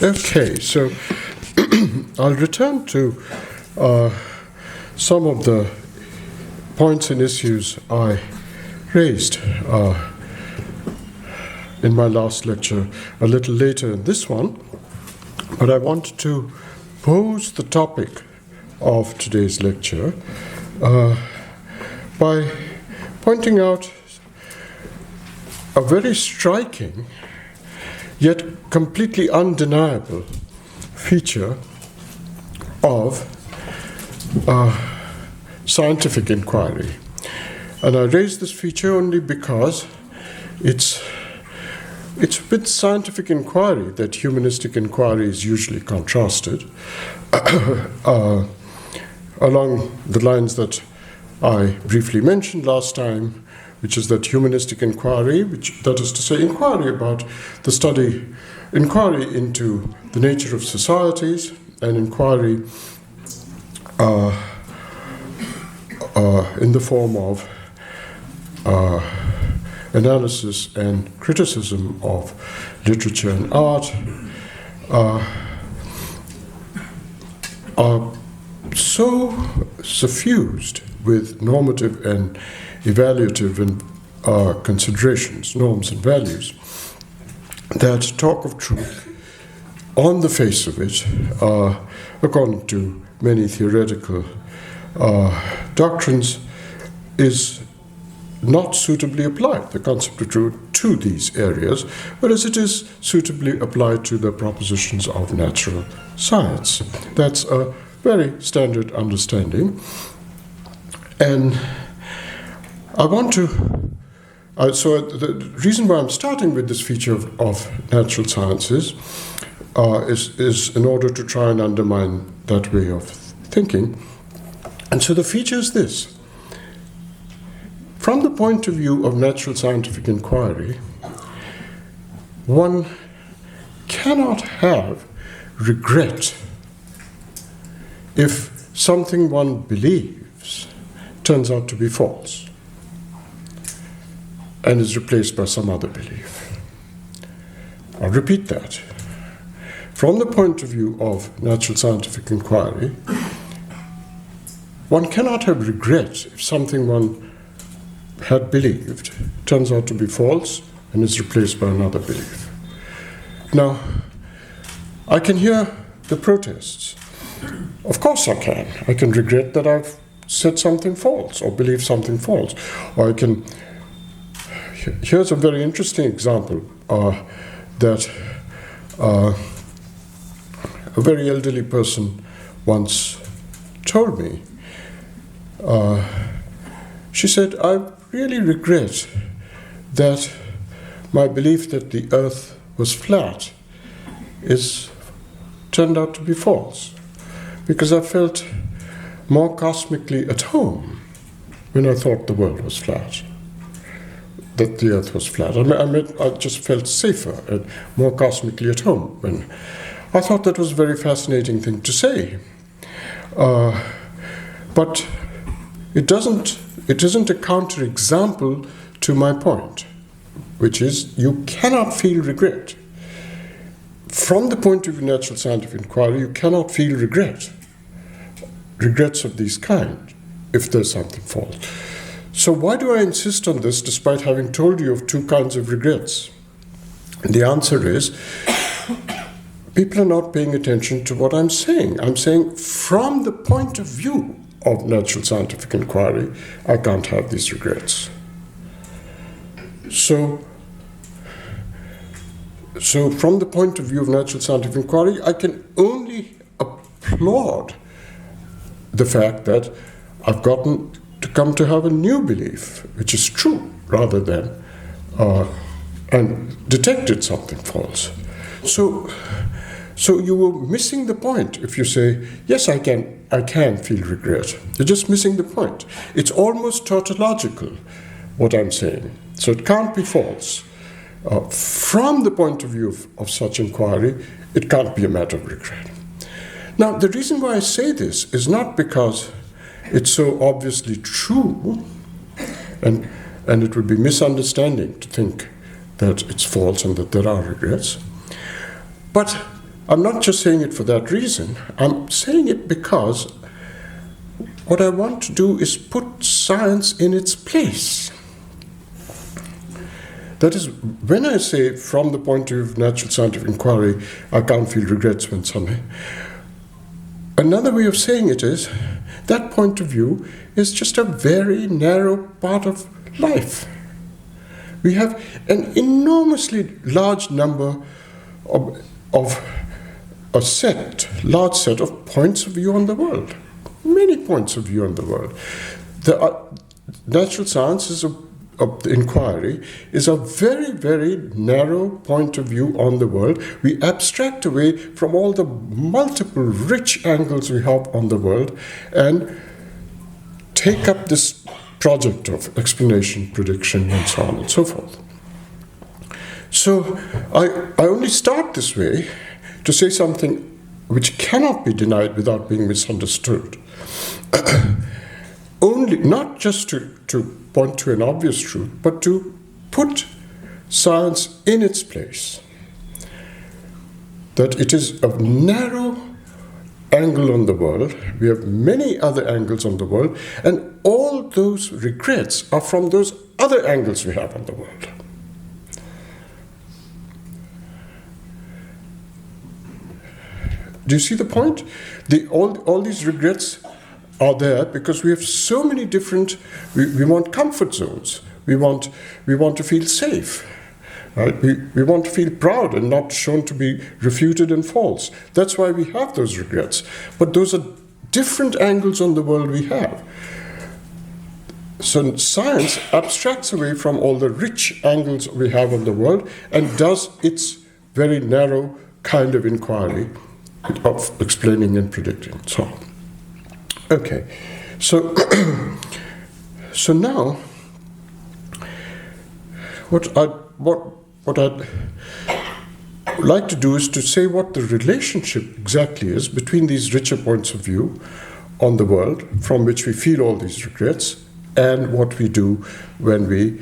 Okay, so I'll return to some of the points and issues I raised in my last lecture a little later in this one, but I want to pose the topic of today's lecture by pointing out a very striking yet completely undeniable feature of scientific inquiry. And I raise this feature only because it's with scientific inquiry that humanistic inquiry is usually contrasted along the lines that I briefly mentioned last time, which is that humanistic inquiry, that is to say inquiry about the study, inquiry into the nature of societies, and inquiry in the form of analysis and criticism of literature and art, are so suffused with normative and evaluative and considerations, norms and values, that talk of truth, on the face of it, according to many theoretical doctrines, is not suitably applied, the concept of truth, to these areas, whereas it is suitably applied to the propositions of natural science. That's a very standard understanding. And I want to, so the reason why I'm starting with this feature of natural sciences is in order to try and undermine that way of thinking. And so the feature is this. From the point of view of natural scientific inquiry, one cannot have regret if something one believes turns out to be false and is replaced by some other belief. I'll repeat that. From the point of view of natural scientific inquiry, one cannot have regret if something one had believed turns out to be false and is replaced by another belief. Now, I can hear the protests. Of course I can. I can regret that I've said something false or believed something false. Or I can... Here's a very interesting example that a very elderly person once told me. She said, I really regret that my belief that the earth was flat turned out to be false, because I felt more cosmically at home when I thought the world was flat, that the earth was flat. I just felt safer and more cosmically at home when I thought that was a very fascinating thing to say. But it isn't a counterexample to my point, which is you cannot feel regret. From the point of view of natural scientific inquiry, you cannot feel regrets of these kind, if there's something false. So why do I insist on this despite having told you of two kinds of regrets? And the answer is, people are not paying attention to what I'm saying. I'm saying from the point of view of natural scientific inquiry, I can't have these regrets. So from the point of view of natural scientific inquiry, I can only applaud the fact that I've gotten to come to have a new belief, which is true, rather than and detected something false. So you were missing the point if you say, yes, I can feel regret. You're just missing the point. It's almost tautological, what I'm saying. So it can't be false. From the point of view of such inquiry, it can't be a matter of regret. Now, the reason why I say this is not because it's so obviously true, and it would be misunderstanding to think that it's false and that there are regrets, but I'm not just saying it for that reason. I'm saying it because what I want to do is put science in its place. That is, when I say from the point of view of natural scientific inquiry, I can't feel regrets when something. Another way of saying it is, that point of view is just a very narrow part of life. We have an enormously large number of a large set of points of view on the world. Many points of view on the world. The natural sciences of the inquiry is a very, very narrow point of view on the world. We abstract away from all the multiple rich angles we have on the world and take up this project of explanation, prediction, and so on and so forth. So I only start this way to say something which cannot be denied without being misunderstood. Only, not just to point to an obvious truth, but to put science in its place. That it is a narrow angle on the world. We have many other angles on the world, and all those regrets are from those other angles we have on the world. Do you see the point? All these regrets are there because we have so many different. We want comfort zones. We want to feel safe. Right? We want to feel proud and not shown to be refuted and false. That's why we have those regrets. But those are different angles on the world we have. So science abstracts away from all the rich angles we have on the world and does its very narrow kind of inquiry of explaining and predicting. So, okay. So, so now, what I'd like to do is to say what the relationship exactly is between these richer points of view on the world from which we feel all these regrets and what we do when we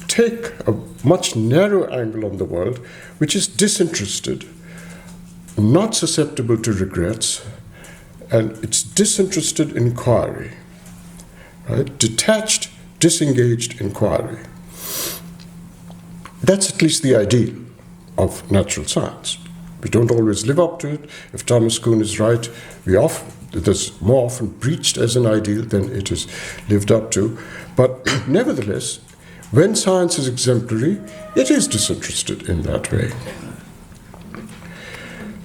take a much narrower angle on the world, which is disinterested, not susceptible to regrets, and it's disinterested inquiry, right? Detached, disengaged inquiry. That's at least the ideal of natural science. We don't always live up to it. If Thomas Kuhn is right, it is more often preached as an ideal than it is lived up to. But nevertheless, when science is exemplary, it is disinterested in that way.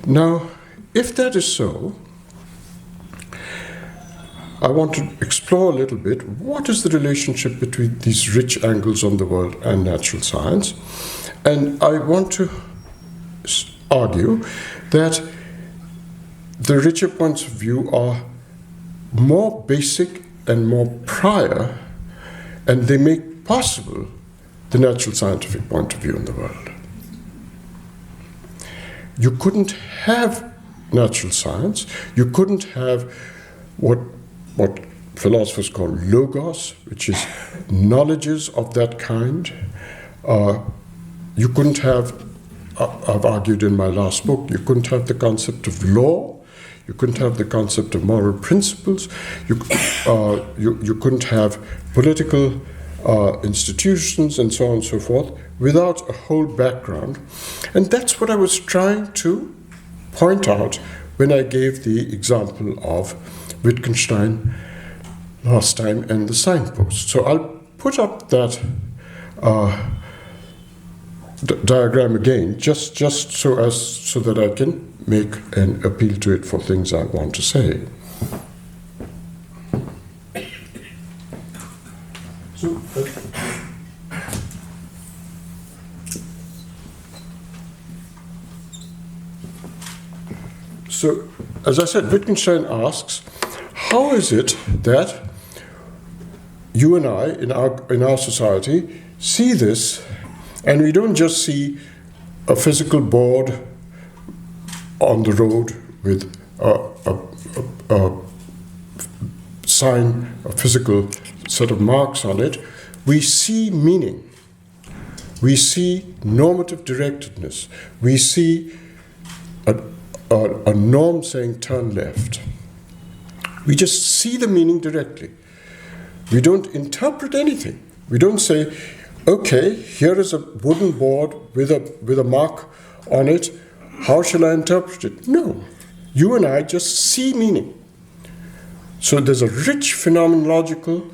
Now, if that is so, I want to explore a little bit what is the relationship between these rich angles on the world and natural science. And I want to argue that the richer points of view are more basic and more prior, and they make possible the natural scientific point of view in the world. You couldn't have natural science, you couldn't have what philosophers call logos, which is knowledges of that kind. You couldn't have, I've argued in my last book, you couldn't have the concept of law, you couldn't have the concept of moral principles, you couldn't have political institutions and so on and so forth without a whole background. And that's what I was trying to point out when I gave the example of Wittgenstein last time and the signpost. So I'll put up that diagram again, just so that I can make an appeal to it for things I want to say. So, as I said, Wittgenstein asks, how is it that you and I, in our society, see this, and we don't just see a physical board on the road with a sign, a physical set of marks on it. We see meaning. We see normative directedness. We see a norm saying turn left. We just see the meaning directly. We don't interpret anything. We don't say, okay, here is a wooden board with a mark on it. How shall I interpret it? No. You and I just see meaning. So there's a rich phenomenological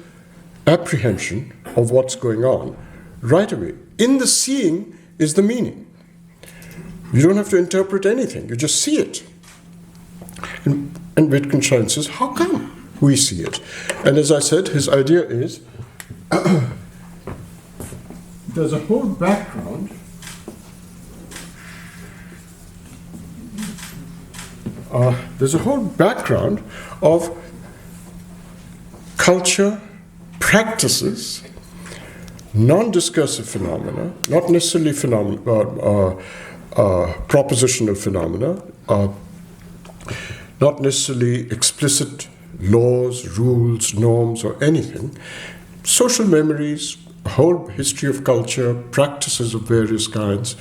apprehension of what's going on right away. In the seeing is the meaning. You don't have to interpret anything. You just see it. And Wittgenstein says, how come we see it? And as I said, his idea is there's a whole background of culture, practices, non-discursive phenomena, not necessarily propositional phenomena, not necessarily explicit laws, rules, norms, or anything, social memories, a whole history of culture, practices of various kinds.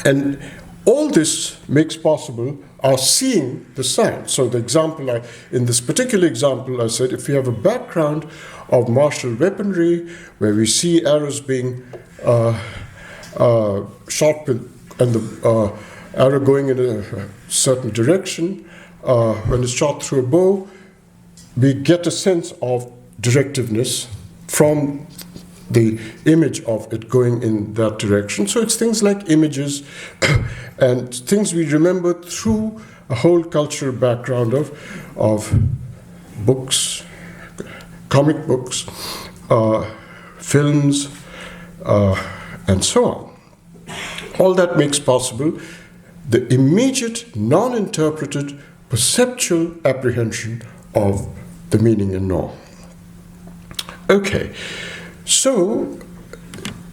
And all this makes possible our seeing the science. So the example, in this particular example, I said, if we have a background of martial weaponry, where we see arrows being shot with, and the arrow going in a certain direction, when it's shot through a bow, we get a sense of directiveness from the image of it going in that direction. So it's things like images and things we remember through a whole cultural background of books, comic books, films, and so on. All that makes possible the immediate, non-interpreted, perceptual apprehension of the meaning and norm. Okay, so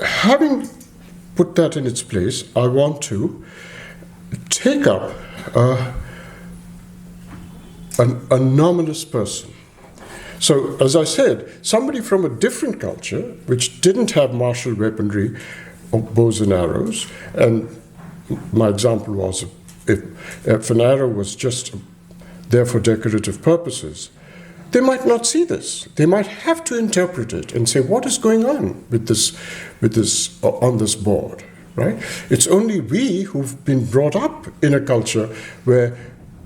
having put that in its place, I want to take up an anomalous person. So, as I said, somebody from a different culture, which didn't have martial weaponry of bows and arrows, and my example was if an arrow was just there for decorative purposes, they might not see this. They might have to interpret it and say, what is going on with this on this board, right? It's only we who've been brought up in a culture where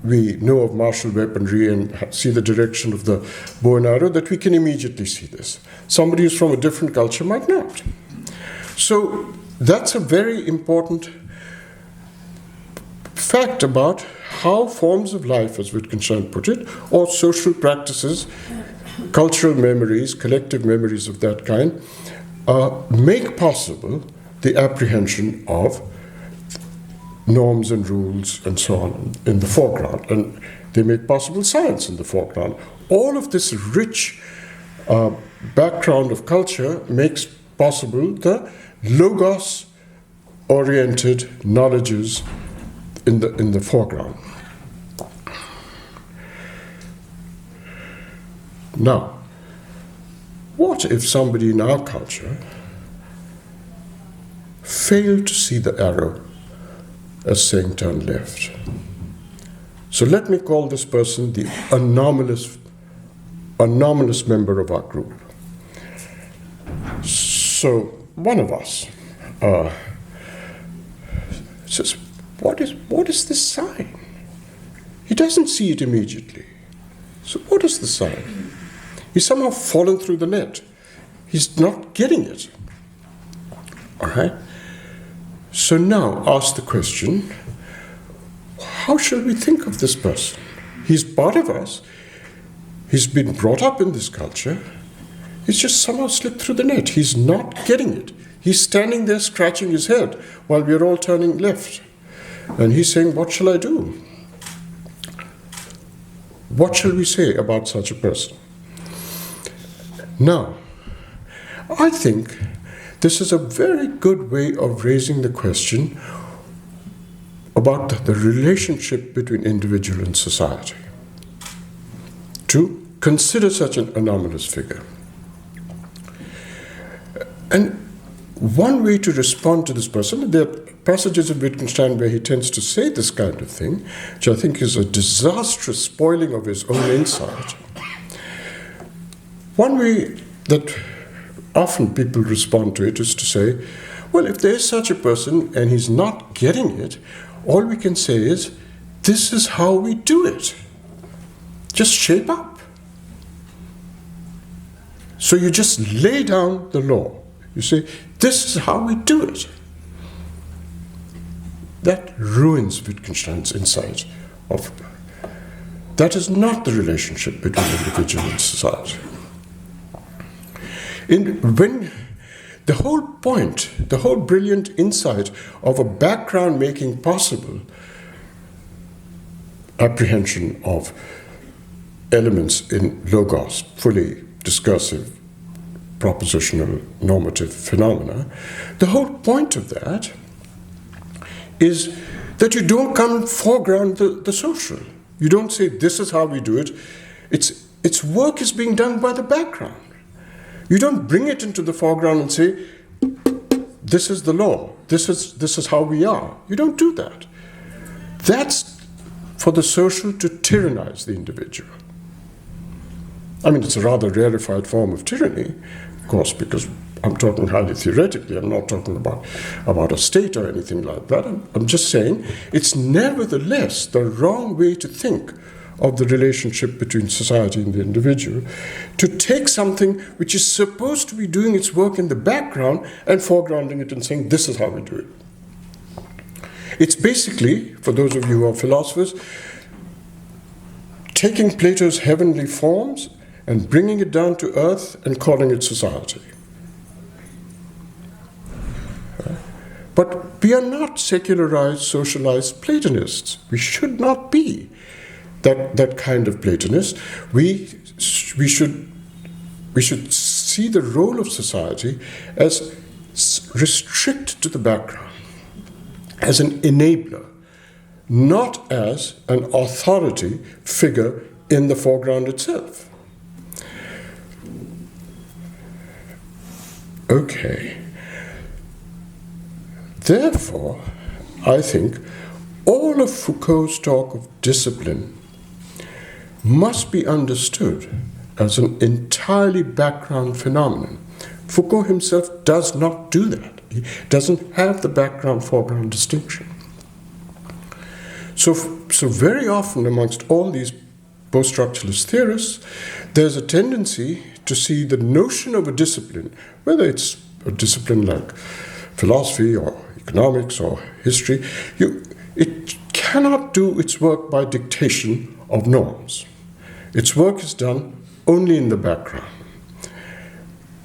we know of martial weaponry and see the direction of the bow and arrow that we can immediately see this. Somebody who's from a different culture might not. So that's a very important fact about how forms of life, as Wittgenstein put it, or social practices, cultural memories, collective memories of that kind, make possible the apprehension of norms and rules and so on in the foreground. And they make possible science in the foreground. All of this rich background of culture makes possible the logos-oriented knowledges in the foreground. Now, what if somebody in our culture failed to see the arrow as saying turn left? So let me call this person the anomalous member of our group. So one of us says, what is this sign? He doesn't see it immediately. So what is the sign? He's somehow fallen through the net. He's not getting it. All right? So now ask the question, how shall we think of this person? He's part of us. He's been brought up in this culture. He's just somehow slipped through the net. He's not getting it. He's standing there scratching his head while we're all turning left. And he's saying, what shall I do? What shall we say about such a person? Now, I think this is a very good way of raising the question about the relationship between individual and society. To consider such an anomalous figure. And one way to respond to this person, there are passages in Wittgenstein where he tends to say this kind of thing, which I think is a disastrous spoiling of his own insight. One way that often people respond to it is to say, well, if there is such a person and he's not getting it, all we can say is, this is how we do it. Just shape up. So you just lay down the law. You say, this is how we do it. That ruins Wittgenstein's insight of that is not the relationship between individual and society. When the whole point, the whole brilliant insight of a background making possible apprehension of elements in logos, fully discursive, propositional, normative phenomena, the whole point of that is that you don't come foreground the social. You don't say, this is how we do it. Its work is being done by the background. You don't bring it into the foreground and say, this is the law, this is how we are. You don't do that. That's for the social to tyrannize the individual. I mean, it's a rather rarefied form of tyranny, of course, because I'm talking highly theoretically. I'm not talking about a state or anything like that. I'm just saying it's nevertheless the wrong way to think of the relationship between society and the individual, to take something which is supposed to be doing its work in the background and foregrounding it and saying, this is how we do it. It's basically, for those of you who are philosophers, taking Plato's heavenly forms and bringing it down to earth and calling it society. But we are not secularized, socialized Platonists. We should not be that kind of Platonist. We should see the role of society as restricted to the background, as an enabler, not as an authority figure in the foreground itself. Okay. Therefore, I think all of Foucault's talk of discipline must be understood as an entirely background phenomenon. Foucault himself does not do that. He doesn't have the background-foreground distinction. So very often amongst all these post-structuralist theorists, there's a tendency to see the notion of a discipline, whether it's a discipline like philosophy or economics or history, it cannot do its work by dictation of norms. Its work is done only in the background.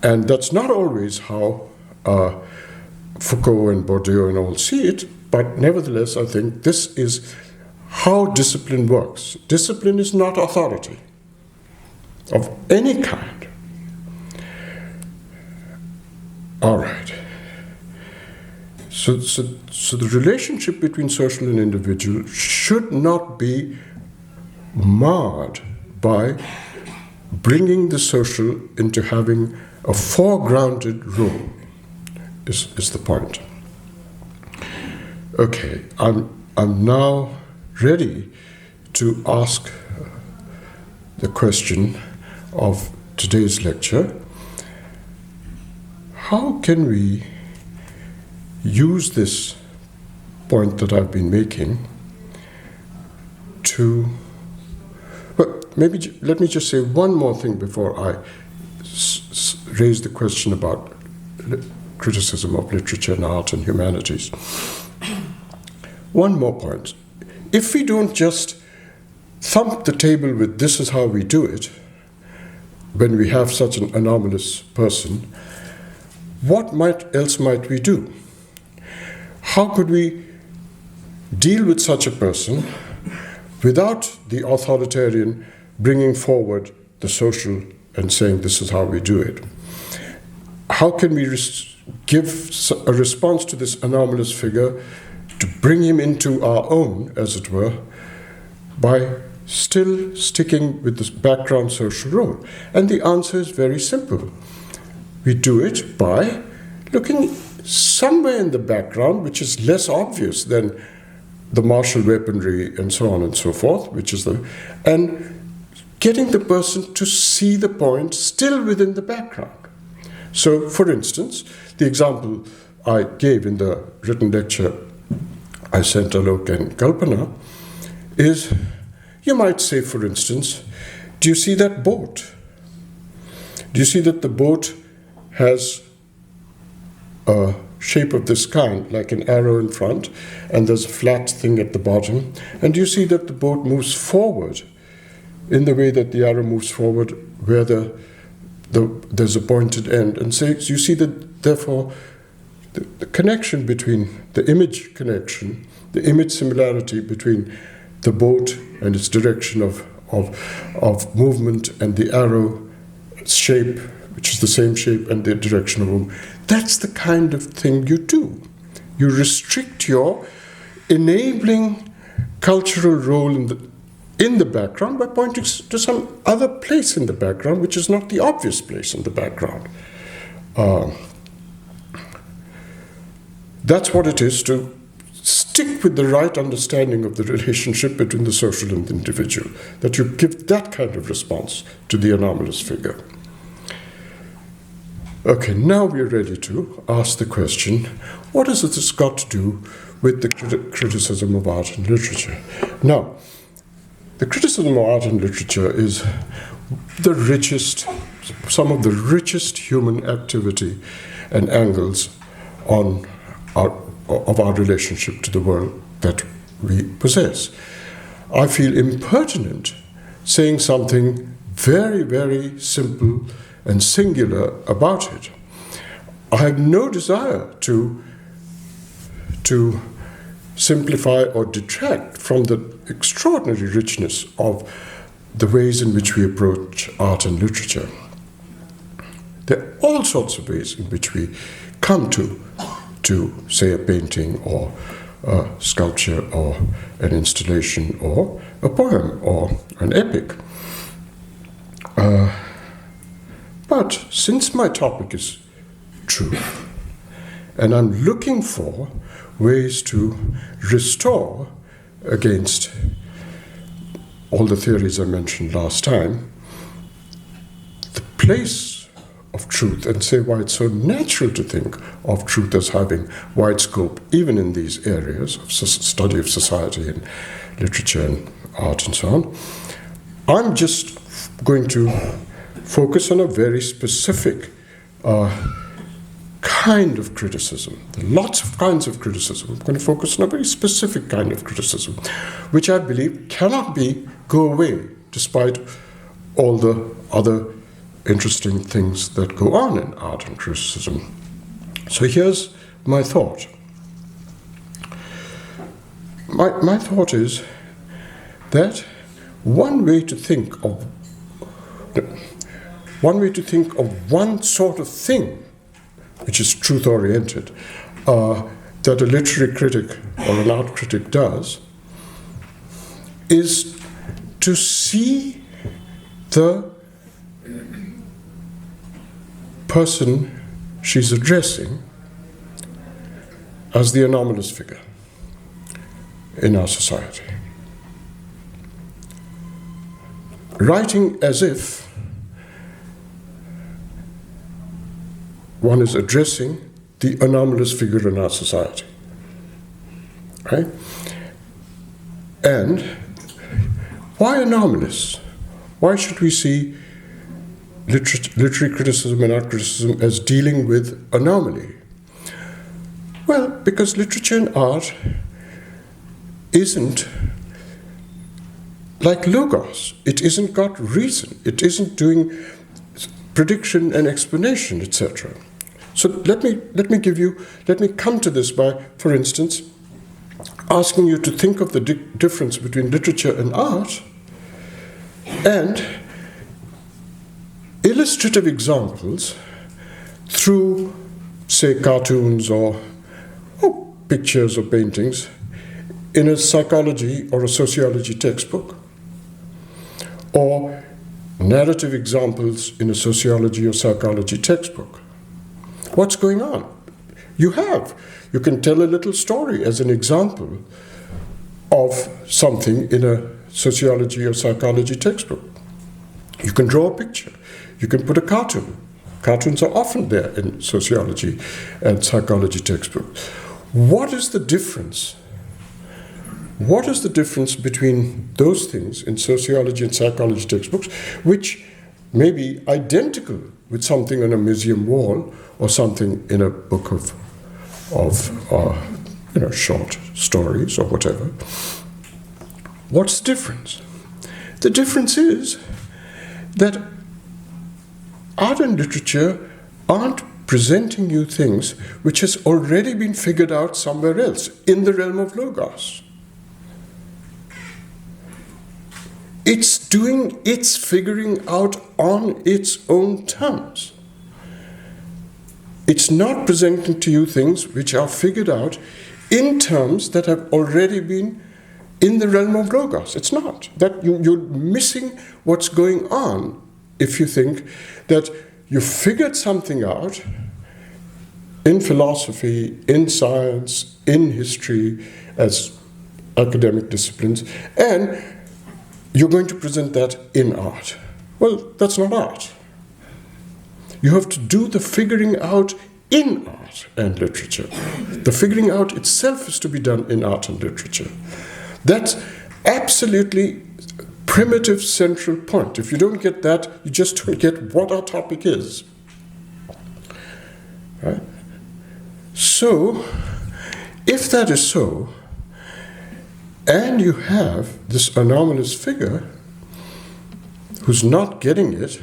And that's not always how Foucault and Bourdieu and all see it, but nevertheless, I think this is how discipline works. Discipline is not authority of any kind. All right. So the relationship between social and individual should not be marred by bringing the social into having a foregrounded role, is the point. Okay, I'm now ready to ask the question of today's lecture. How can we use this point that I've been making to... Well, maybe let me just say one more thing before I raise the question about criticism of literature and art and humanities. One more point. If we don't just thump the table with this is how we do it, when we have such an anomalous person, what else might we do? How could we deal with such a person without the authoritarian bringing forward the social and saying this is how we do it? How can we give a response to this anomalous figure to bring him into our own, as it were, by still sticking with this background social role? And the answer is very simple. We do it by looking somewhere in the background, which is less obvious than the martial weaponry and so on and so forth, and getting the person to see the point still within the background. So, for instance, the example I gave in the written lecture I sent Alok and Kalpana is, you might say, for instance, do you see that boat? Do you see that the boat has a shape of this kind, like an arrow in front, and there's a flat thing at the bottom? And do you see that the boat moves forward in the way that the arrow moves forward, where there's a pointed end? And so you see that, therefore, the connection between the image connection, the image similarity between the boat and its direction of movement and the arrow shape, which is the same shape and the direction of movement. That's the kind of thing you do. You restrict your enabling cultural role in the background by pointing to some other place in the background, which is not the obvious place in the background. That's what it is to stick with the right understanding of the relationship between the social and the individual, that you give that kind of response to the anomalous figure. Okay, now we're ready to ask the question, what has this got to do with the criticism of art and literature? Now, the criticism of art and literature is the richest, some of the richest human activity and angles of our relationship to the world that we possess. I feel impertinent saying something very, very simple and singular about it. I have no desire to simplify or detract from the extraordinary richness of the ways in which we approach art and literature. There are all sorts of ways in which we come to say, a painting or a sculpture or an installation or a poem or an epic. But since my topic is truth, and I'm looking for ways to restore against all the theories I mentioned last time, the place of truth, and say why it's so natural to think of truth as having wide scope, even in these areas of study of society and literature and art and so on. I'm just going to focus on a very specific kind of criticism. There are lots of kinds of criticism. I'm going to focus on a very specific kind of criticism, which I believe cannot go away despite all the other interesting things that go on in art and criticism. So here's my thought. My thought is that one way to think of one sort of thing, which is truth-oriented, that a literary critic or an art critic does, is to see the person she's addressing as the anomalous figure in our society. Writing as if one is addressing the anomalous figure in our society. Right? And why anomalous? Why should we see literary criticism and art criticism as dealing with anomaly? Well, because literature and art isn't like logos. It isn't got reason. It isn't doing prediction and explanation, etc. So let me come to this by, for instance, asking you to think of the difference between literature and art and illustrative examples through, say, cartoons or pictures or paintings in a psychology or a sociology textbook, or narrative examples in a sociology or psychology textbook. What's going on? You have. You can tell a little story as an example of something in a sociology or psychology textbook. You can draw a picture. You can put a cartoon. Cartoons are often there in sociology and psychology textbooks. What is the difference? What is the difference between those things in sociology and psychology textbooks, which may be identical with something on a museum wall or something in a book of short stories or whatever? What's the difference? The difference is that art and literature aren't presenting you things which has already been figured out somewhere else in the realm of logos. It's doing its figuring out on its own terms. It's not presenting to you things which are figured out in terms that have already been in the realm of logos. It's not. That you're missing what's going on if you think that you figured something out in philosophy, in science, in history, as academic disciplines, and you're going to present that in art. Well, that's not art. You have to do the figuring out in art and literature. The figuring out itself is to be done in art and literature. That's absolutely primitive central point. If you don't get that, you just don't get what our topic is. Right? So, if that is so, and you have this anomalous figure who's not getting it,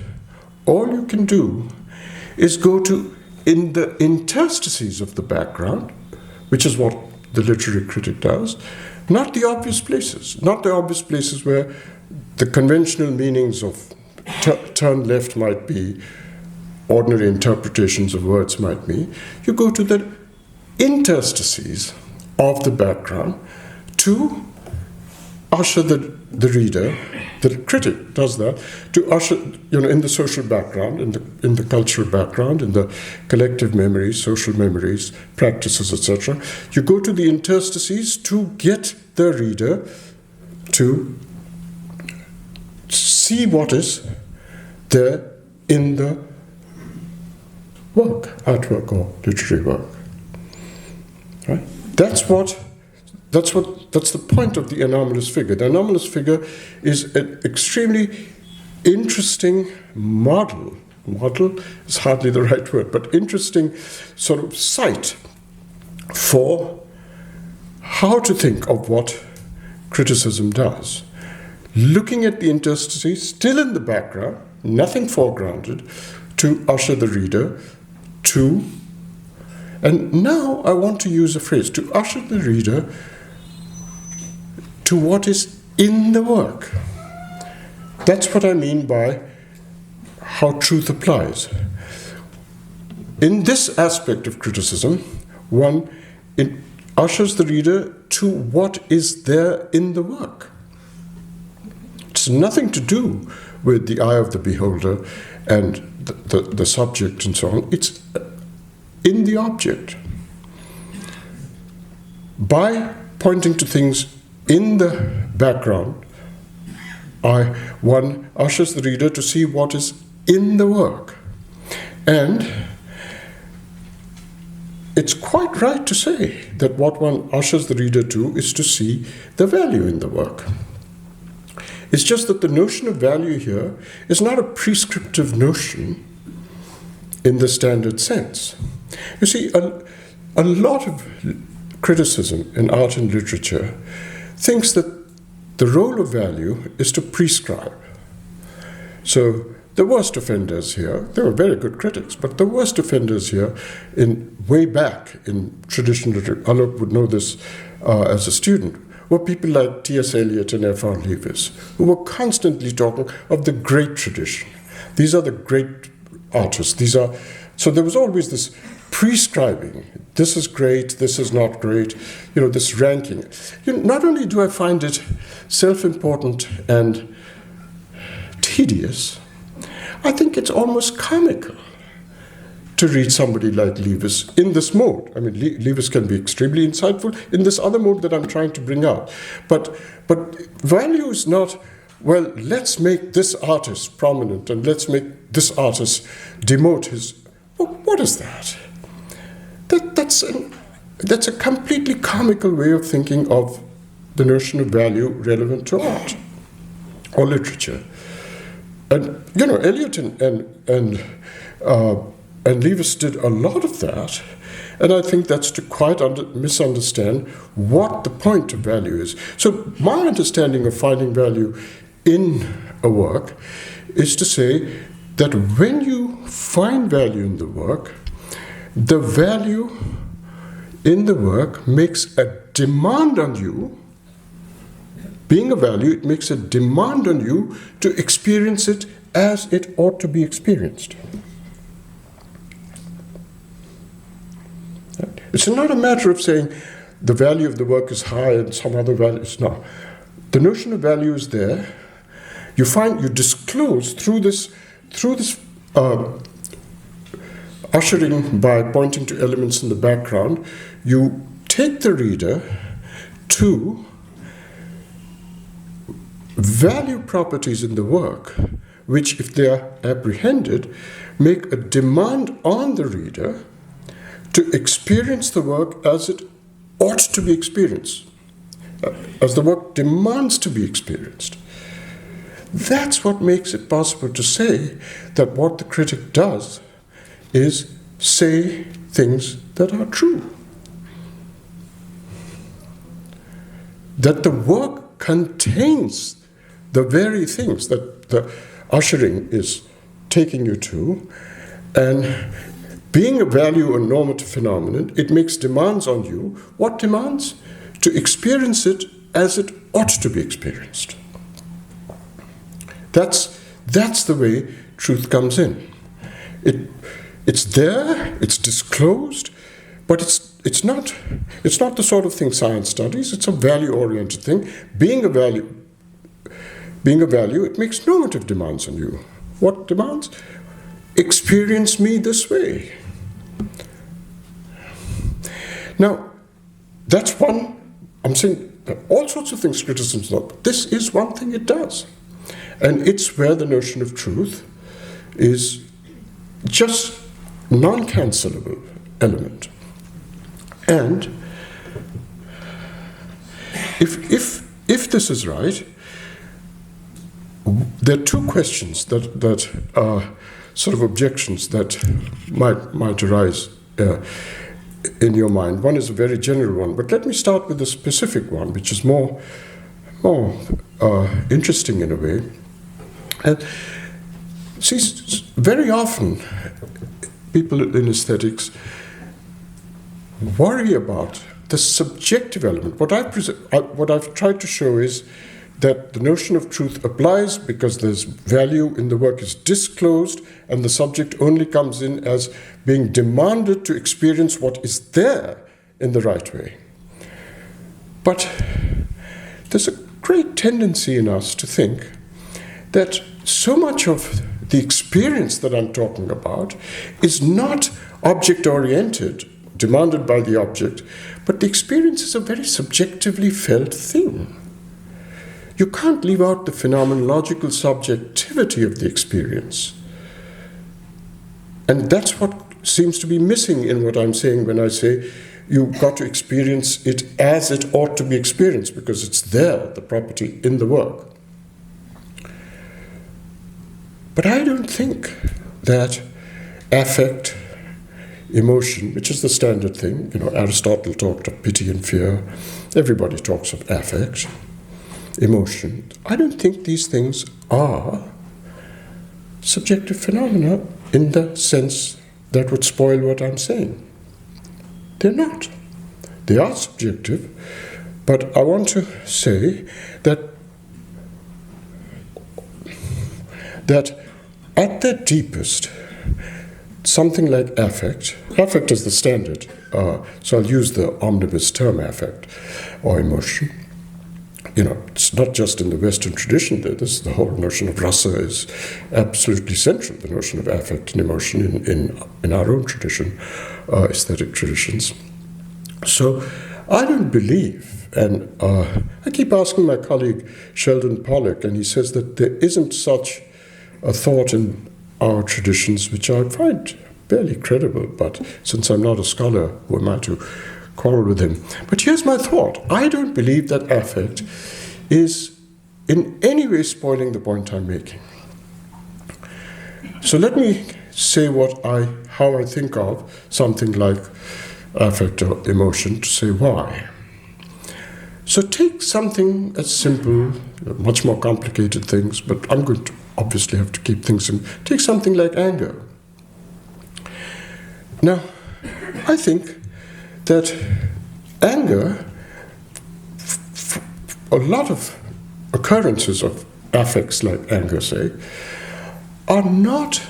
all you can do is go to in the interstices of the background, which is what the literary critic does, not the obvious places, not the obvious places where the conventional meanings of turn left might be, ordinary interpretations of words might be. You go to the interstices of the background to usher the reader, the critic does that, to usher, in the social background, in the cultural background, in the collective memories, social memories, practices, etc. You go to the interstices to get the reader to see what is there in the work, artwork or literary work. Right? That's the point of the anomalous figure. The anomalous figure is an extremely interesting model. Model is hardly the right word, but interesting sort of site for how to think of what criticism does. Looking at the interstices, still in the background, nothing foregrounded, to usher the reader to, and now I want to use a phrase, to usher the reader to what is in the work. That's what I mean by how truth applies. In this aspect of criticism, it ushers the reader to what is there in the work. It's nothing to do with the eye of the beholder and the subject and so on. It's in the object. By pointing to things in the background, one ushers the reader to see what is in the work. And it's quite right to say that what one ushers the reader to is to see the value in the work. It's just that the notion of value here is not a prescriptive notion in the standard sense. You see, a lot of criticism in art and literature thinks that the role of value is to prescribe. So the worst offenders here, they were very good critics, but the worst offenders here, way back in traditional literature, Alok would know this as a student, were people like T.S. Eliot and F.R. Lewis, who were constantly talking of the great tradition. These are the great artists. So there was always this prescribing. This is great, this is not great, this ranking. Not only do I find it self-important and tedious, I think it's almost comical. to read somebody like Lewis in this mode. I mean, Lewis can be extremely insightful in this other mode that I'm trying to bring out. But value is not, well, let's make this artist prominent and let's make this artist demote his... What is that? That's a completely comical way of thinking of the notion of value relevant to art or literature. And, you know, Eliot and Lewis did a lot of that, and I think that's to quite misunderstand what the point of value is. So my understanding of finding value in a work is to say that when you find value in the work, the value in the work makes a demand on you. Being a value, it makes a demand on you to experience it as it ought to be experienced. It's not a matter of saying the value of the work is high and some other value is not. The notion of value is there. You disclose through this ushering by pointing to elements in the background, you take the reader to value properties in the work, which, if they are apprehended, make a demand on the reader to experience the work as it ought to be experienced, as the work demands to be experienced. That's what makes it possible to say that what the critic does is say things that are true. That the work contains the very things that the ushering is taking you to, and being a value or normative phenomenon, it makes demands on you. What demands? To experience it as it ought to be experienced. That's the way truth comes in. It's there, it's disclosed, but it's not the sort of thing science studies. It's a value-oriented thing. Being a value, it makes normative demands on you. What demands? Experience me this way. Now, that's one. I'm saying all sorts of things criticism not, but this is one thing it does. And it's where the notion of truth is just non-cancelable element. And if this is right, there are two questions that are sort of objections that might arise in your mind. One is a very general one, but let me start with a specific one, which is more interesting in a way. And see, very often people in aesthetics worry about the subjective element. What I've tried to show is that the notion of truth applies because there's value in the work is disclosed, and the subject only comes in as being demanded to experience what is there in the right way. But there's a great tendency in us to think that so much of the experience that I'm talking about is not object-oriented, demanded by the object, but the experience is a very subjectively felt thing. You can't leave out the phenomenological subjectivity of the experience. And that's what seems to be missing in what I'm saying when I say you've got to experience it as it ought to be experienced, because it's there, the property in the work. But I don't think that affect, emotion, which is the standard thing, Aristotle talked of pity and fear, everybody talks of affect, emotion. I don't think these things are subjective phenomena in the sense that would spoil what I'm saying. They're not. They are subjective, but I want to say that at their deepest, something like affect is the standard, so I'll use the omnibus term affect or emotion. it's not just in the Western tradition. The whole notion of rasa is absolutely central, the notion of affect and emotion in our own tradition, aesthetic traditions. So I don't believe, and I keep asking my colleague Sheldon Pollock, and he says that there isn't such a thought in our traditions, which I find barely credible, but since I'm not a scholar, who am I to quarrel with him? But here's my thought. I don't believe that affect is in any way spoiling the point I'm making. So let me say how I think of something like affect or emotion, to say why. So take something as simple, much more complicated things, but I'm going to obviously have to keep things simple. Take something like anger. Now, I think that anger, a lot of occurrences of affects like anger, say, are not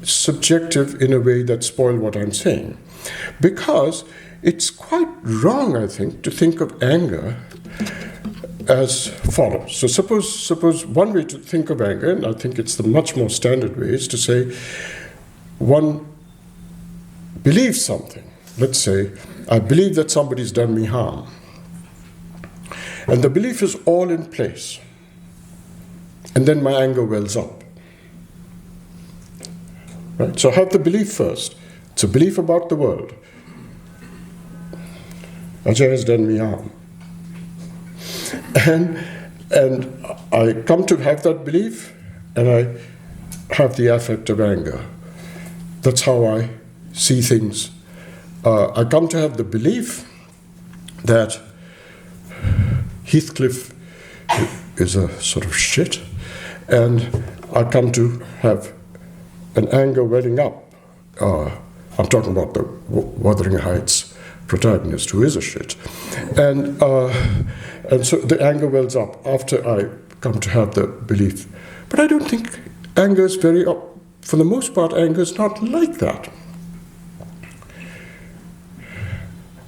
subjective in a way that spoil what I'm saying. Because it's quite wrong, I think, to think of anger as follows. So suppose one way to think of anger, and I think it's the much more standard way, is to say one believes something. Let's say, I believe that somebody's done me harm. And the belief is all in place. And then my anger wells up. Right? So I have the belief first. It's a belief about the world. Ajay has done me harm. And I come to have that belief, and I have the affect of anger. That's how I see things. I come to have the belief that Heathcliff is a sort of shit, and I come to have an anger welling up. I'm talking about the Wuthering Heights protagonist, who is a shit. And so the anger wells up after I come to have the belief. But I don't think anger is for the most part, anger is not like that.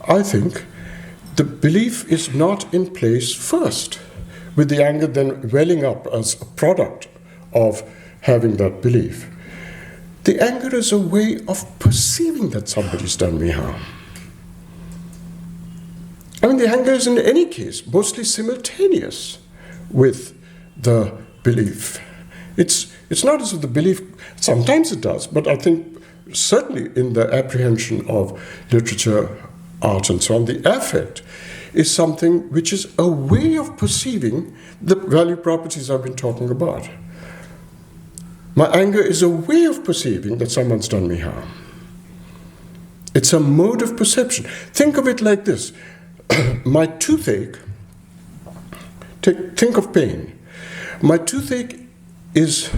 I think the belief is not in place first, with the anger then welling up as a product of having that belief. The anger is a way of perceiving that somebody's done me harm. I mean, the anger is in any case mostly simultaneous with the belief. It's not as if the belief, sometimes it does, but I think certainly in the apprehension of literature, art, and so on, the affect is something which is a way of perceiving the value properties I've been talking about. My anger is a way of perceiving that someone's done me harm. It's a mode of perception. Think of it like this. My toothache, think of pain. My toothache is,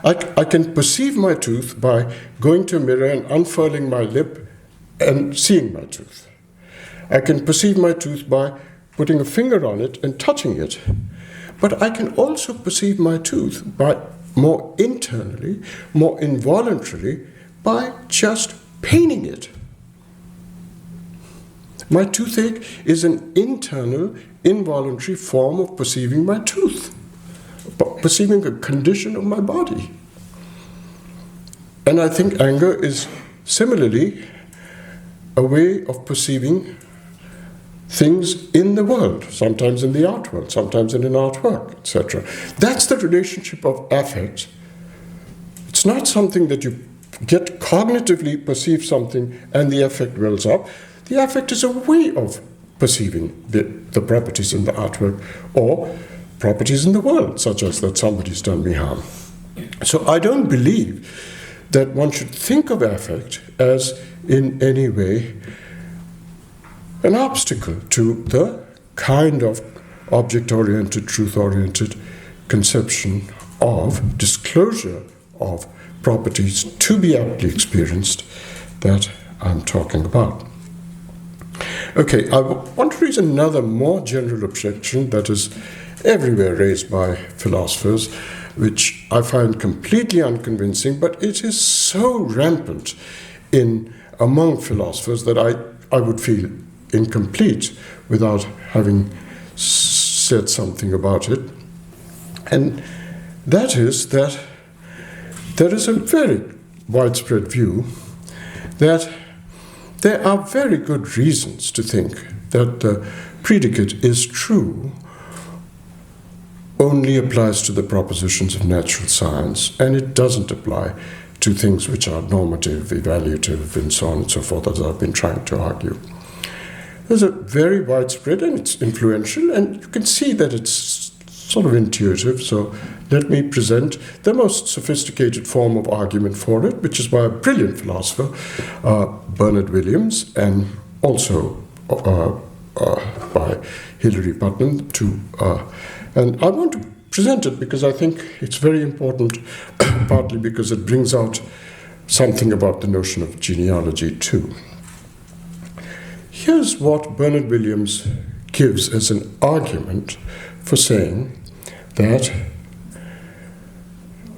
I can perceive my tooth by going to a mirror and unfurling my lip and seeing my tooth. I can perceive my tooth by putting a finger on it and touching it. But I can also perceive my tooth by more internally, more involuntarily, by just paining it. My toothache is an internal, involuntary form of perceiving my tooth, perceiving a condition of my body. And I think anger is similarly a way of perceiving things in the world, sometimes in the art world, sometimes in an artwork, etc. That's the relationship of affect. It's not something that you get cognitively perceive something and the affect wells up. The affect is a way of perceiving the properties in the artwork or properties in the world, such as that somebody's done me harm. So I don't believe that one should think of affect as in any way an obstacle to the kind of object-oriented, truth-oriented conception of disclosure of properties to be aptly experienced that I'm talking about. Okay, I want to raise another more general objection that is everywhere raised by philosophers, which I find completely unconvincing, but it is so rampant among philosophers that I would feel incomplete without having said something about it, and that is that there is a very widespread view that there are very good reasons to think that the predicate is true only applies to the propositions of natural science, and it doesn't apply to things which are normative, evaluative, and so on and so forth, as I've been trying to argue. There's a very widespread, and it's influential, and you can see that it's sort of intuitive, so let me present the most sophisticated form of argument for it, which is by a brilliant philosopher, Bernard Williams, and also by Hilary Putnam, and I want to present it because I think it's very important, partly because it brings out something about the notion of genealogy too. Here's what Bernard Williams gives as an argument for saying that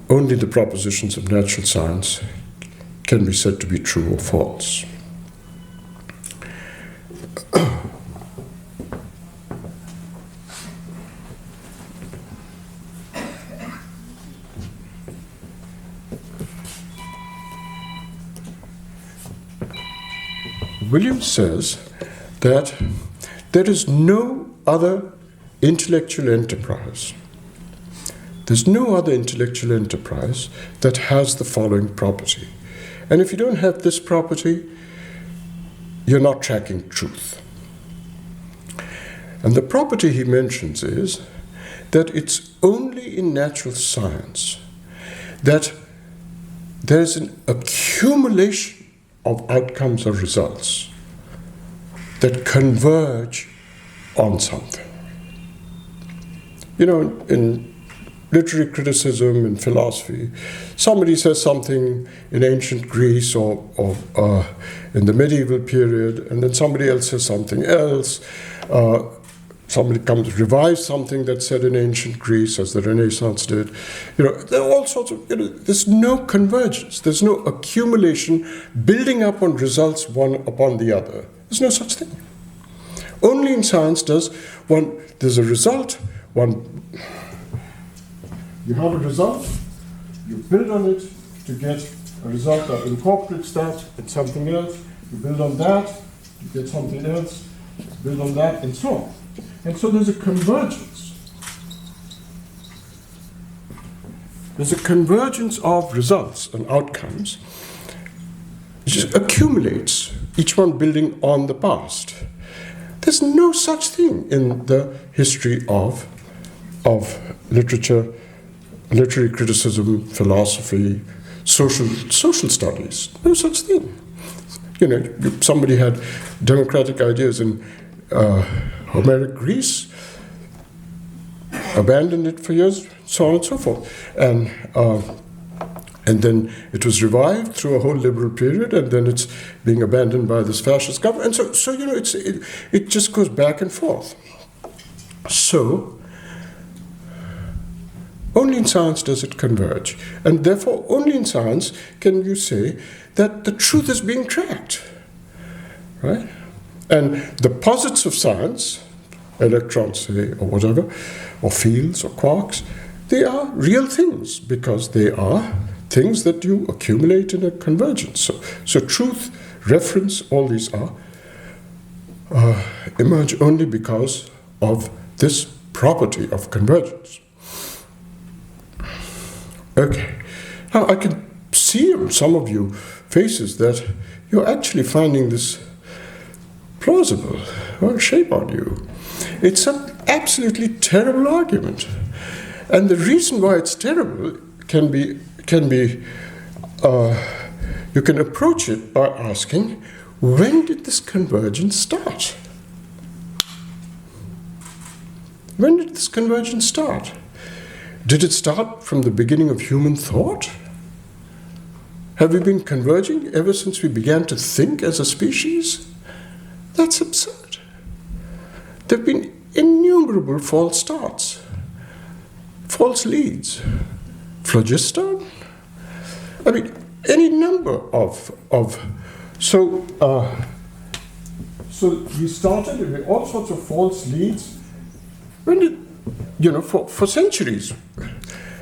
only the propositions of natural science can be said to be true or false. Williams says that there is no other intellectual enterprise. There's no other intellectual enterprise that has the following property. And if you don't have this property, you're not tracking truth. And the property he mentions is that it's only in natural science that there's an accumulation of outcomes or results that converge on something. You know, in literary criticism and philosophy, somebody says something in ancient Greece or in the medieval period, and then somebody else says something else. Somebody comes, revives something that's said in ancient Greece, as the Renaissance did. You know, there are all sorts of, there's no convergence. There's no accumulation, building up on results one upon the other. There's no such thing. Only in science there's a result, you have a result, you build on it to get a result that incorporates that in something else, you build on that, you get something else, build on that, and so on. And so there's a convergence. There's a convergence of results and outcomes which just accumulates, each one building on the past. There's no such thing in the history of literature, literary criticism, philosophy, social studies. No such thing. You know, somebody had democratic ideas in Homeric Greece, abandoned it for years, so on and so forth. And then it was revived through a whole liberal period, and then it's being abandoned by this fascist government. And so you know, it just goes back and forth. So, only in science does it converge. And therefore, only in science can you say that the truth is being tracked, right? And the posits of science, electrons, say, or whatever, or fields, or quarks, they are real things because they are things that you accumulate in a convergence. So truth, reference, all these are emerge only because of this property of convergence. Okay. Now I can see on some of you faces that you're actually finding this plausible or shape on you. It's an absolutely terrible argument. And the reason why it's terrible can be you can approach it by asking, when did this convergence start? When did this convergence start? Did it start from the beginning of human thought? Have we been converging ever since we began to think as a species? That's absurd. There have been innumerable false starts, false leads, phlogiston. I mean, any number of so you started with all sorts of false leads for centuries.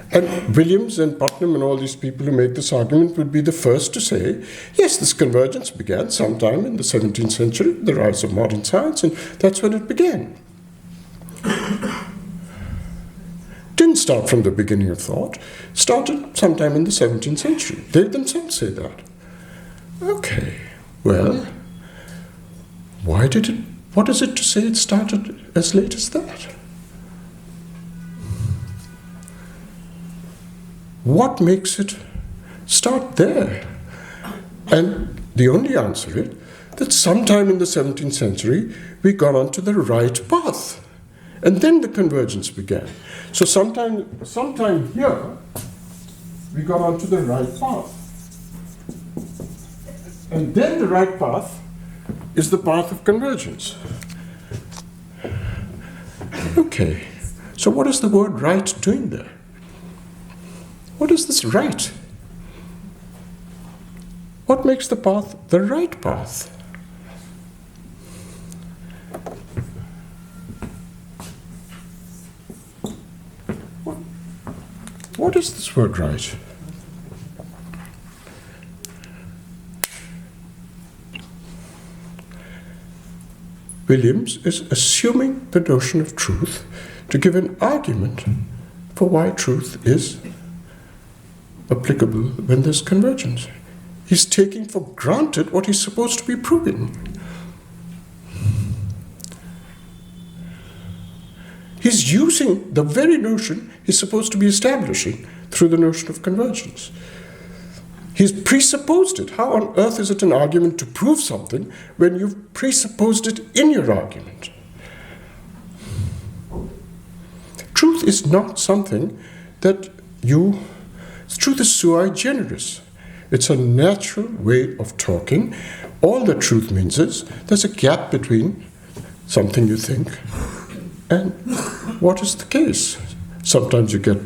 And Williams and Putnam and all these people who make this argument would be the first to say, yes, this convergence began sometime in the 17th century, the rise of modern science, and that's when it began. Didn't start from the beginning of thought, started sometime in the 17th century. They themselves say that. Okay, well, what is it to say it started as late as that? What makes it start there? And the only answer is that sometime in the 17th century, we got onto the right path. And then the convergence began. So sometime here, we got onto the right path. And then the right path is the path of convergence. Okay, so what is the word right doing there? What is this right? What makes the path the right path? What is this word right? Williams is assuming the notion of truth to give an argument for why truth is applicable when there's convergence. He's taking for granted what he's supposed to be proving. He's using the very notion he's supposed to be establishing through the notion of convergence. He's presupposed it. How on earth is it an argument to prove something when you've presupposed it in your argument? Truth is not something that truth is sui generis. It's a natural way of talking. All that truth means is there's a gap between something you think and what is the case. Sometimes you get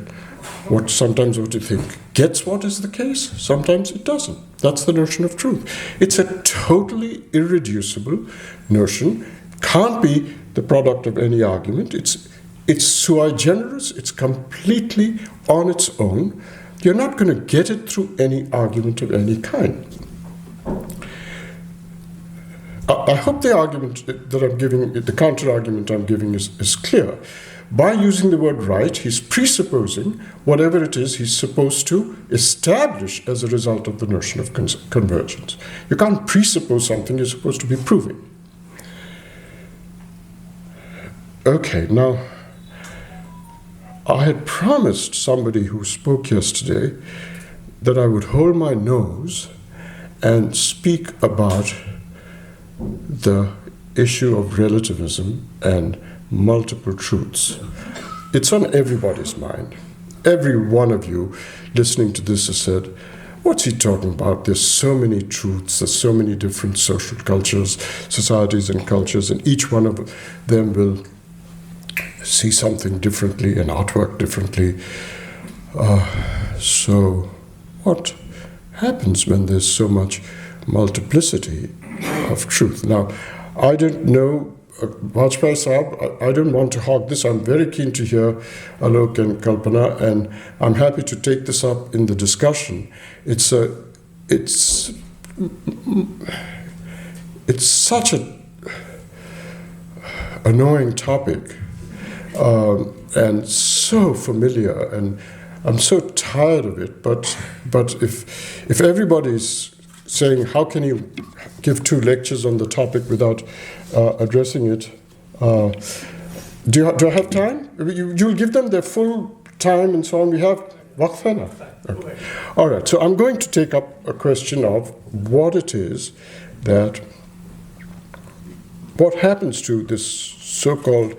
sometimes what you think gets what is the case, sometimes it doesn't. That's the notion of truth. It's a totally irreducible notion, can't be the product of any argument. It's sui generis, it's completely on its own. You're not going to get it through any argument of any kind. I hope the argument that I'm giving, the counter-argument I'm giving is clear. By using the word right, he's presupposing whatever it is he's supposed to establish as a result of the notion of convergence. You can't presuppose something you're supposed to be proving. Okay, now, I had promised somebody who spoke yesterday that I would hold my nose and speak about the issue of relativism and multiple truths. It's on everybody's mind. Every one of you listening to this has said, what's he talking about? There's so many truths, there's so many different social cultures, societies and cultures, and each one of them will see something differently and outwork differently. So what happens when there's so much multiplicity of truth? Now, I don't know, Vajpayee Sahab, I don't want to hog this. I'm very keen to hear Alok and Kalpana, and I'm happy to take this up in the discussion. It's such an annoying topic, and so familiar, and I'm so tired of it. But if everybody's saying, how can you give 2 lectures on the topic without addressing it? Do I have time? You'll give them their full time and so on. We have waqf. Okay. All right, so I'm going to take up a question of what it is what happens to this so-called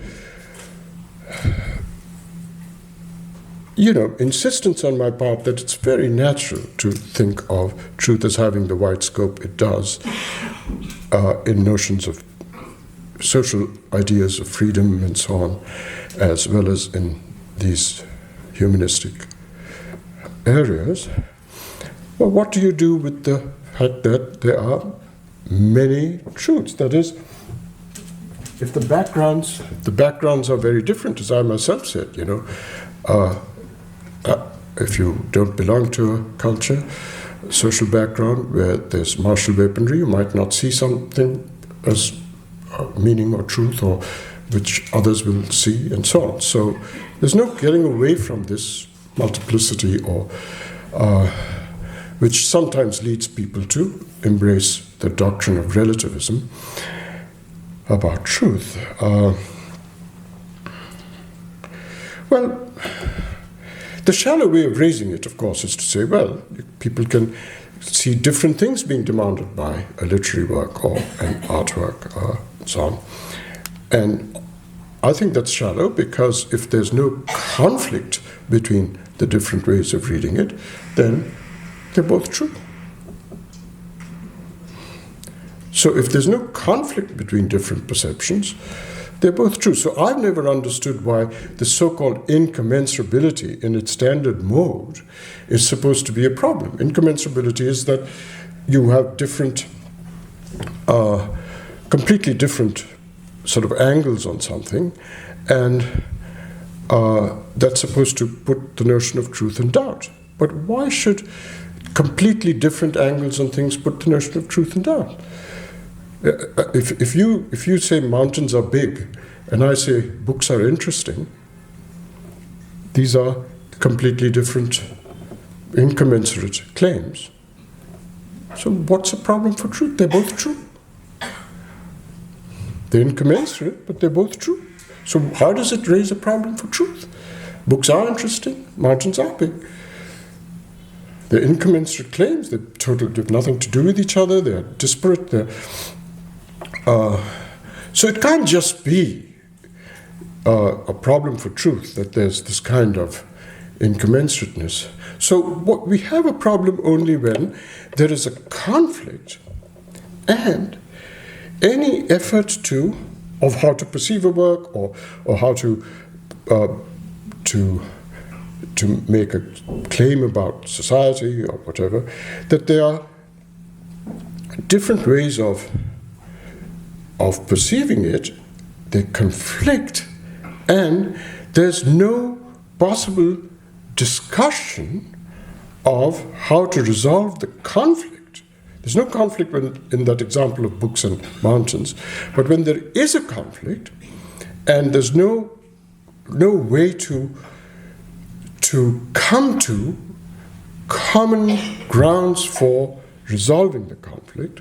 insistence on my part that it's very natural to think of truth as having the wide scope it does in notions of social ideas of freedom and so on, as well as in these humanistic areas. Well, what do you do with the fact that there are many truths? That is, if the backgrounds are very different, as I myself said, if you don't belong to a culture, a social background where there's martial weaponry, you might not see something as meaning or truth, or which others will see, and so on. So there's no getting away from this multiplicity, or which sometimes leads people to embrace the doctrine of relativism about truth. Well, the shallow way of raising it, of course, is to say, well, people can see different things being demanded by a literary work or an artwork, and so on. And I think that's shallow, because if there's no conflict between the different ways of reading it, then they're both true. So if there's no conflict between different perceptions, they're both true. So I've never understood why the so-called incommensurability in its standard mode is supposed to be a problem. Incommensurability is that you have different, completely different sort of angles on something, and that's supposed to put the notion of truth in doubt. But why should completely different angles on things put the notion of truth in doubt? If you say mountains are big, and I say books are interesting, these are completely different, incommensurate claims. So what's the problem for truth? They're both true. They're incommensurate, but they're both true. So how does it raise a problem for truth? Books are interesting, mountains are big. They're incommensurate claims. They have nothing to do with each other. They're disparate. So it can't just be a problem for truth that there's this kind of incommensurateness. So what we have a problem only when there is a conflict, and any effort of how to perceive a work, or how to make a claim about society or whatever, that there are different ways of perceiving it, they conflict, and there's no possible discussion of how to resolve the conflict. There's no conflict in that example of books and mountains, but when there is a conflict, and there's no way to come to common grounds for resolving the conflict,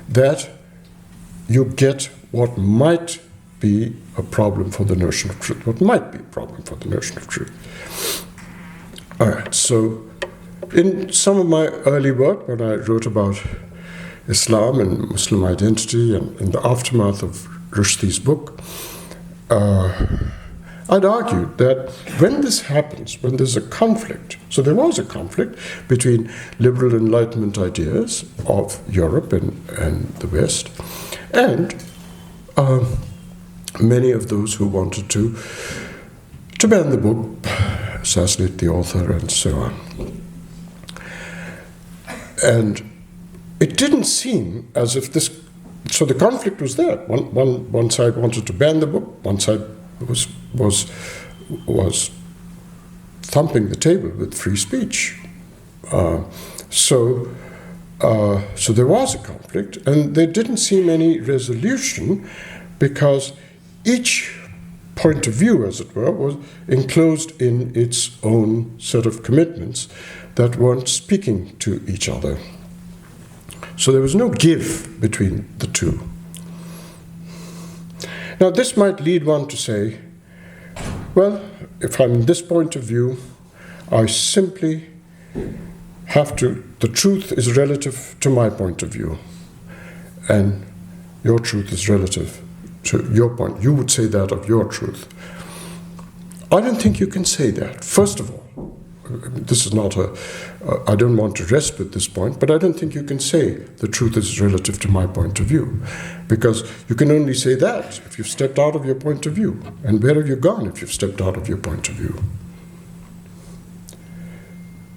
that you get what might be a problem for the notion of truth. What might be a problem for the notion of truth. All right, so in some of my early work, when I wrote about Islam and Muslim identity, and in the aftermath of Rushdie's book, I'd argued that when this happens, when there's a conflict, so there was a conflict between liberal Enlightenment ideas of Europe and the West, and many of those who wanted to ban the book, assassinate the author, and so on. And it didn't seem as if this... So the conflict was there. One side wanted to ban the book, one side was thumping the table with free speech. So there was a conflict, and there didn't seem any resolution, because each point of view, as it were, was enclosed in its own set of commitments that weren't speaking to each other. So there was no give between the two. Now, this might lead one to say, well, if I'm in this point of view, I simply have to, the truth is relative to my point of view, and your truth is relative to your point. You would say that of your truth. I don't think you can say that. First of all, this is not I don't want to rest with this point, but I don't think you can say the truth is relative to my point of view, because you can only say that if you've stepped out of your point of view. And where have you gone if you've stepped out of your point of view?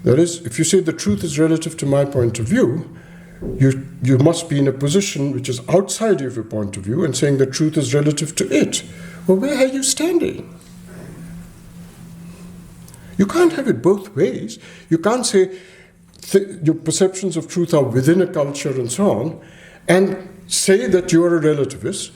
That is, if you say the truth is relative to my point of view, you must be in a position which is outside of your point of view and saying that truth is relative to it. Well, where are you standing? You can't have it both ways. You can't say your perceptions of truth are within a culture and so on, and say that you are a relativist,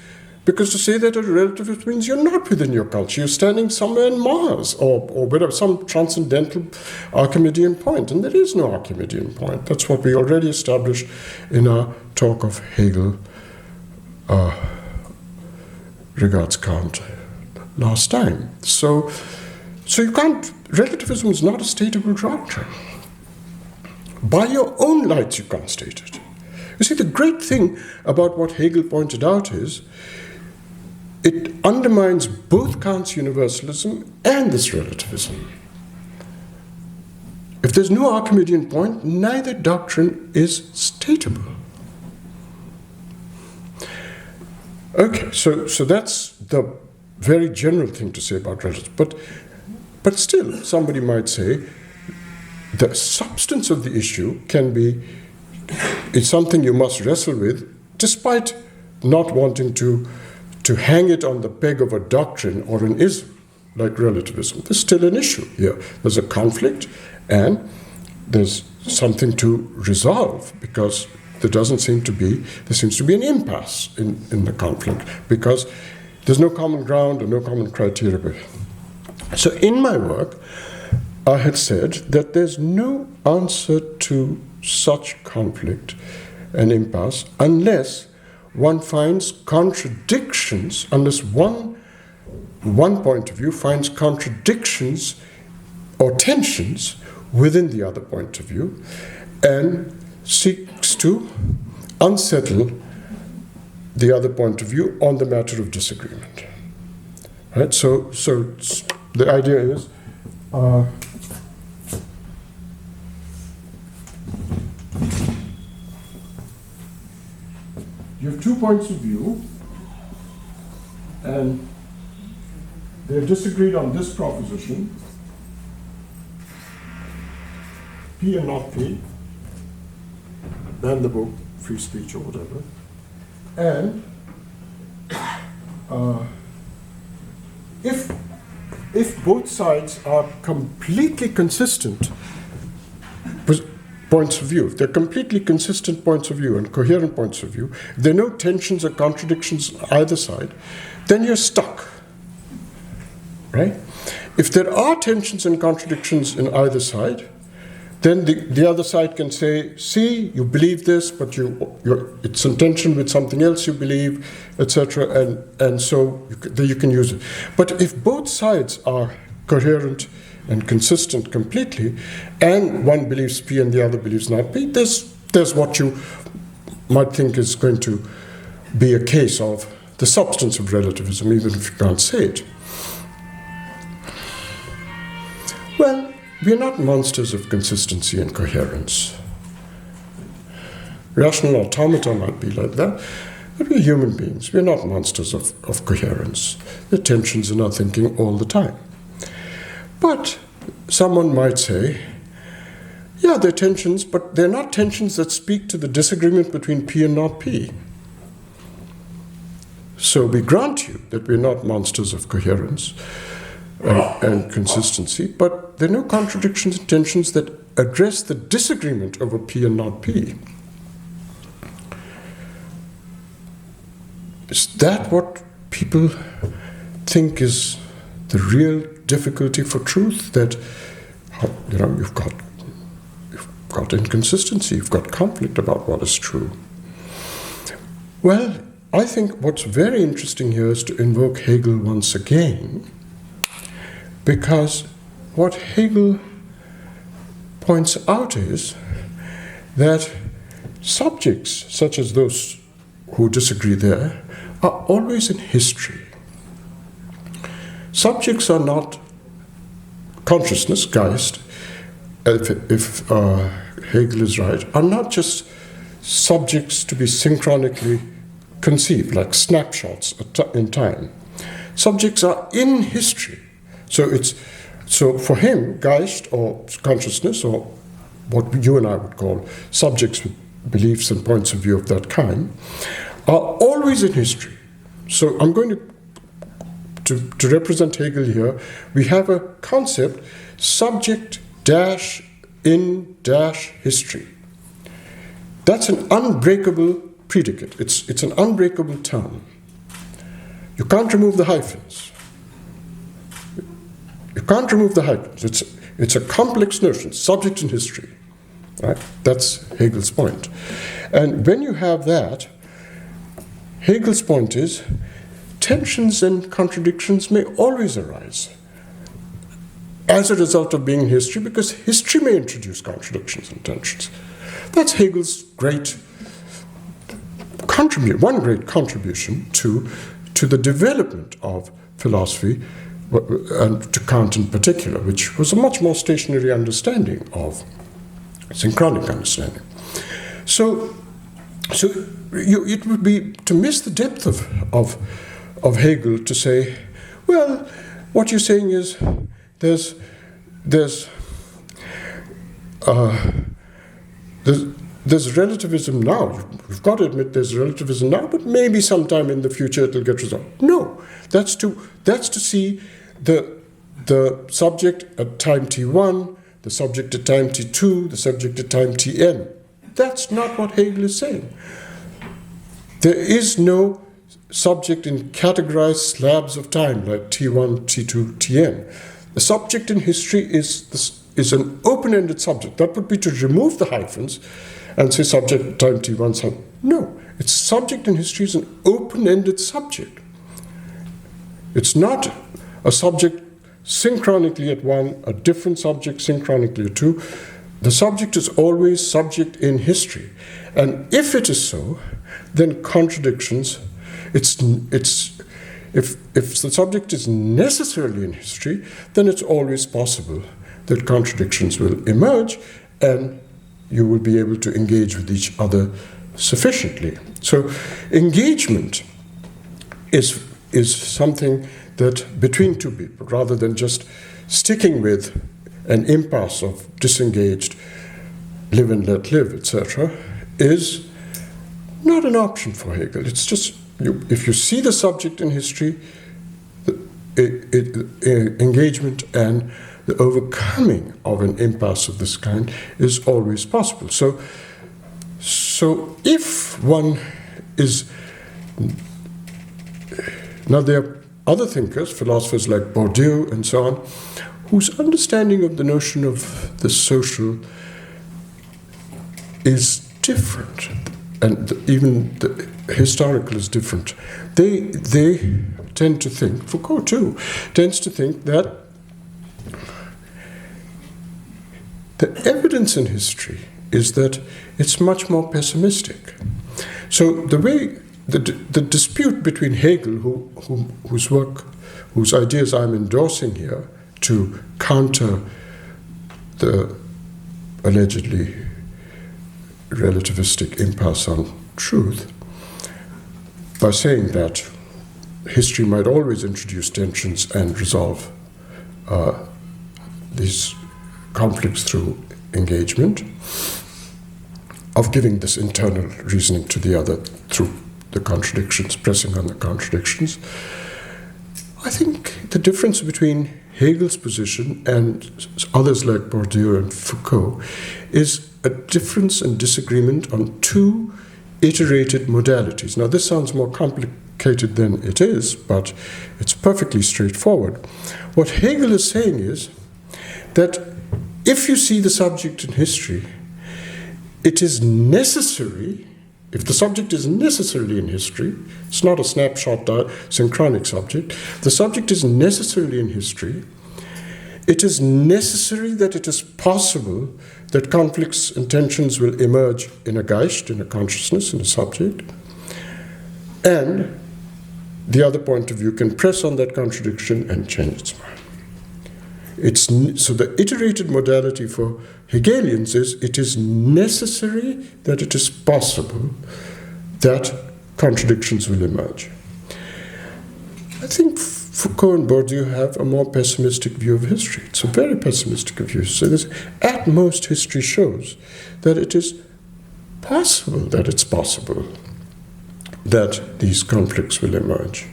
because to say that a relativist means you're not within your culture. You're standing somewhere in Mars or whatever, some transcendental Archimedean point, and there is no Archimedean point. That's what we already established in our talk of Hegel regards Kant last time. So you can't, relativism is not a stateable doctrine. By your own lights, you can't state it. You see, the great thing about what Hegel pointed out is it undermines both Kant's universalism and this relativism. If there's no Archimedean point, neither doctrine is stateable. Okay, so that's the very general thing to say about relativism. But still, somebody might say the substance of the issue is something you must wrestle with, despite not wanting to hang it on the peg of a doctrine or an ism, like relativism. There's still an issue here. There's a conflict, and there's something to resolve, because there seems to be an impasse in the conflict, because there's no common ground or no common criteria. So in my work, I had said that there's no answer to such conflict and impasse unless one finds contradictions, unless one point of view finds contradictions or tensions within the other point of view and seeks to unsettle the other point of view on the matter of disagreement. Right? So the idea is you have 2 points of view, and they've disagreed on this proposition, P and not P, ban the book, free speech or whatever, and if both sides are completely consistent points of view, if they're completely consistent points of view and coherent points of view, if there are no tensions or contradictions on either side, then you're stuck, right? If there are tensions and contradictions in either side, then the other side can say, see, you believe this, but it's in tension with something else you believe, etc., and so you can use it. But if both sides are coherent and consistent completely, and one believes P and the other believes not P, there's what you might think is going to be a case of the substance of relativism, even if you can't say it. Well, we are not monsters of consistency and coherence. Rational automata might be like that, but we're human beings. We're not monsters of coherence. There are tensions in our thinking all the time. But someone might say, yeah, there are tensions, but they're not tensions that speak to the disagreement between P and not P. So we grant you that we're not monsters of coherence and consistency, but there are no contradictions and tensions that address the disagreement over P and not P. Is that what people think is the real difficulty for truth? That you've got inconsistency, you've got conflict about what is true. Well, I think what's very interesting here is to invoke Hegel once again, because what Hegel points out is that subjects, such as those who disagree there, are always in history. Subjects are not consciousness, Geist, if Hegel is right, are not just subjects to be synchronically conceived, like snapshots in time. Subjects are in history. So for him, Geist or consciousness, or what you and I would call subjects beliefs and points of view of that kind, are always in history. So I'm going to represent Hegel here. We have a concept, subject dash in dash history. That's an unbreakable predicate. It's an unbreakable term. You can't remove the hyphens. You can't remove the hyphens. It's a complex notion, subject in history. Right? That's Hegel's point. And when you have that, Hegel's point is tensions and contradictions may always arise as a result of being in history, because history may introduce contradictions and tensions. That's Hegel's one great contribution to the development of philosophy, and to Kant in particular, which was a much more stationary understanding of synchronic understanding. So it would be to miss the depth of Hegel to say, well, what you're saying is there's relativism now. You've got to admit there's relativism now, but maybe sometime in the future it'll get resolved. No, that's to see the subject at time t1, the subject at time t2, the subject at time tn. That's not what Hegel is saying. There is no subject in categorized slabs of time like t1, t2, tn. The subject in history is an open-ended subject. That would be to remove the hyphens and say subject at time t1. No, it's subject in history is an open-ended subject. It's not a subject synchronically at 1, a different subject synchronically at 2. The subject is always subject in history. And if it is so, then contradictions, if the subject is necessarily in history, then it's always possible that contradictions will emerge and you will be able to engage with each other sufficiently. So engagement is something that between two people, rather than just sticking with an impasse of disengaged, live and let live, etc., is not an option for Hegel. It's just, if you see the subject in history, engagement and the overcoming of an impasse of this kind is always possible. So if one is... Now there are other thinkers, philosophers like Bourdieu and so on, whose understanding of the notion of the social is different, and even the historical is different. They tend to think, Foucault too, tends to think that the evidence in history is that it's much more pessimistic. So the way the dispute between Hegel, whose ideas I'm endorsing here to counter the allegedly relativistic impasse on truth, by saying that history might always introduce tensions and resolve these conflicts through engagement, of giving this internal reasoning to the other through the contradictions, pressing on the contradictions. I think the difference between Hegel's position and others like Bourdieu and Foucault is a difference and disagreement on two iterated modalities. Now, this sounds more complicated than it is, but it's perfectly straightforward. What Hegel is saying is that if you see the subject in history, it is necessary. If the subject is necessarily in history, it's not a snapshot synchronic subject, the subject is necessarily in history, it is necessary that it is possible that conflicts and tensions will emerge in a Geist, in a consciousness, in a subject, and the other point of view can press on that contradiction and change its mind. So the iterated modality for Hegelians is it is necessary that it is possible that contradictions will emerge. I think Foucault and Bourdieu have a more pessimistic view of history. It's a very pessimistic view. So at most history shows that it is possible that it's possible that these conflicts will emerge.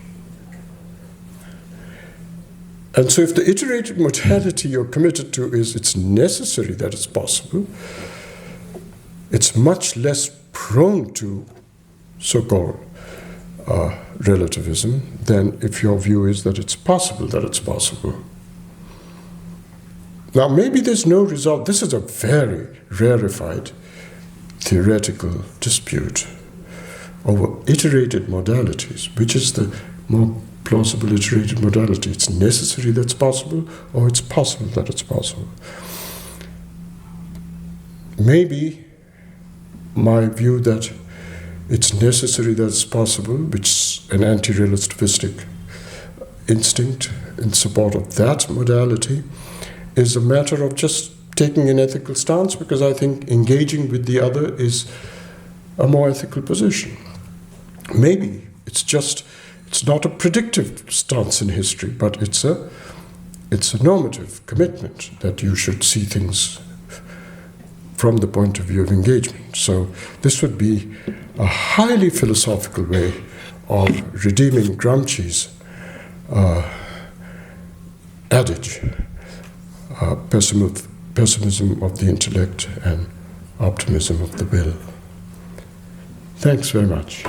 And so if the iterated modality you're committed to is it's necessary that it's possible, it's much less prone to so-called relativism than if your view is that it's possible that it's possible. Now, maybe there's no result. This is a very rarefied theoretical dispute over iterated modalities. Which is the more plausible iterated modality? It's necessary that it's possible, or it's possible that it's possible. Maybe my view that it's necessary that it's possible, which is an anti-relativistic instinct in support of that modality, is a matter of just taking an ethical stance, because I think engaging with the other is a more ethical position. Maybe it's not a predictive stance in history, but it's a normative commitment that you should see things from the point of view of engagement. So this would be a highly philosophical way of redeeming Gramsci's adage, pessimism of the intellect and optimism of the will. Thanks very much.